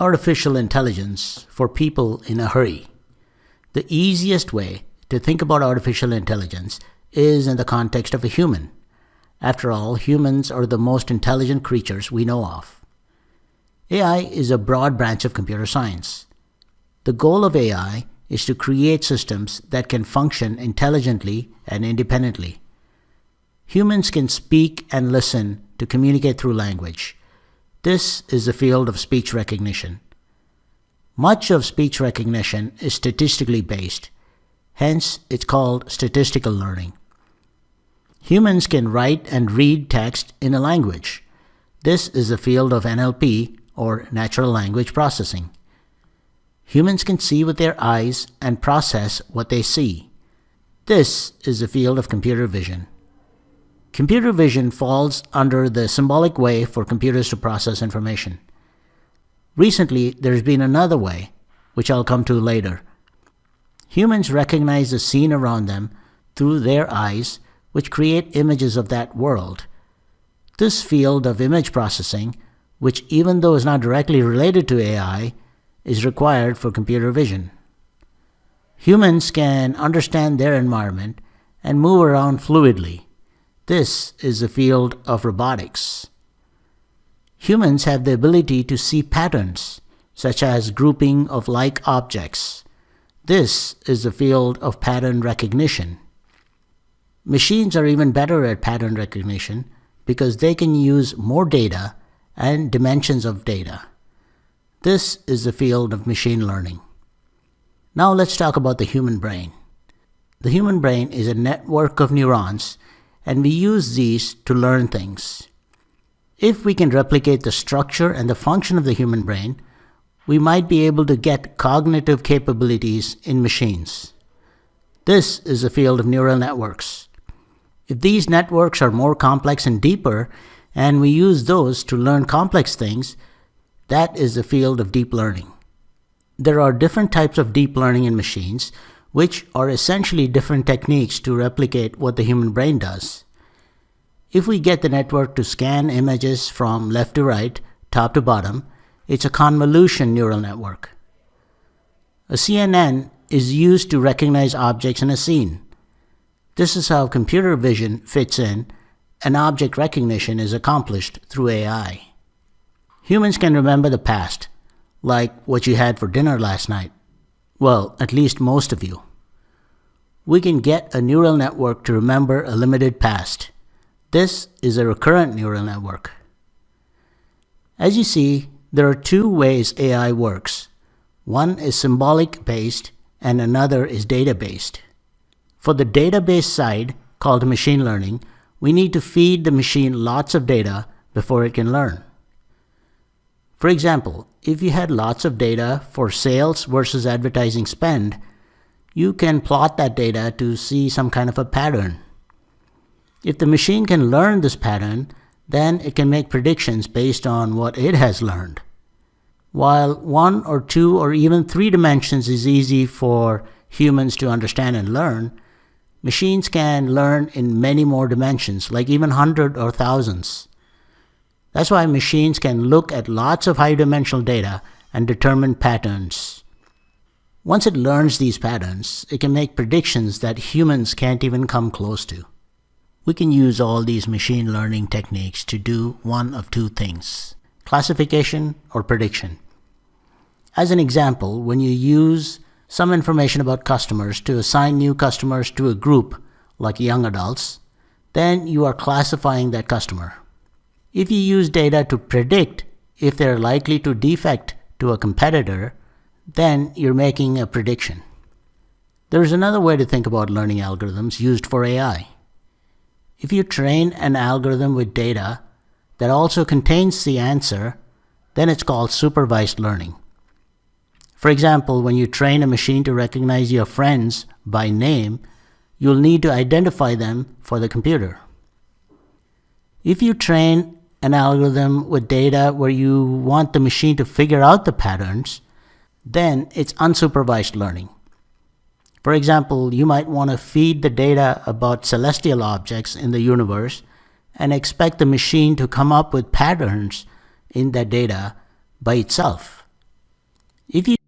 Artificial intelligence for people in a hurry. The easiest way to think about artificial intelligence is in the context of a human. After all, humans are the most intelligent creatures we know of. AI is a broad branch of computer science. The goal of AI is to create systems that can function intelligently and independently. Humans can speak and listen to communicate through language. This is the field of speech recognition. Much of speech recognition is statistically based, hence it's called statistical learning. Humans can write and read text in a language. This is the field of NLP, or natural language processing. Humans can see with their eyes and process what they see. This is the field of computer vision. Computer vision falls under the symbolic way for computers to process information. Recently, there's been another way, which I'll come to later. Humans recognize the scene around them through their eyes, which create images of that world. This field of image processing, which even though is not directly related to AI, is required for computer vision. Humans can understand their environment and move around fluidly. This is the field of robotics. Humans have the ability to see patterns, such as grouping of like objects. This is the field of pattern recognition. Machines are even better at pattern recognition because they can use more data and dimensions of data. This is the field of machine learning. Now let's talk about the human brain. The human brain is a network of neurons, and we use these to learn things. If we can replicate the structure and the function of the human brain, we might be able to get cognitive capabilities in machines. This is the field of neural networks. If these networks are more complex and deeper, and we use those to learn complex things, that is the field of deep learning. There are different types of deep learning in machines, which are essentially different techniques to replicate what the human brain does. If we get the network to scan images from left to right, top to bottom, it's a convolution neural network. A CNN is used to recognize objects in a scene. This is how computer vision fits in, and object recognition is accomplished through AI. Humans can remember the past, like what you had for dinner last night. Well, at least most of you. We can get a neural network to remember a limited past. This is a recurrent neural network. As you see, there are two ways AI works. One is symbolic based and another is data based. For the database side, called machine learning, we need to feed the machine lots of data before it can learn. For example, if you had lots of data for sales versus advertising spend, you can plot that data to see some kind of a pattern. If the machine can learn this pattern, then it can make predictions based on what it has learned. While 1 or 2 or even 3 dimensions is easy for humans to understand and learn, machines can learn in many more dimensions, like even 100 or thousands. That's why machines can look at lots of high-dimensional data and determine patterns. Once it learns these patterns, it can make predictions that humans can't even come close to. We can use all these machine learning techniques to do one of two things: classification or prediction. As an example, when you use some information about customers to assign new customers to a group, like young adults, then you are classifying that customer. If you use data to predict if they're likely to defect to a competitor, then you're making a prediction. There's another way to think about learning algorithms used for AI. If you train an algorithm with data that also contains the answer, then it's called supervised learning. For example, when you train a machine to recognize your friends by name, you'll need to identify them for the computer. If you train an algorithm with data where you want the machine to figure out the patterns, then it's unsupervised learning. For example, you might want to feed the data about celestial objects in the universe and expect the machine to come up with patterns in that data by itself. If you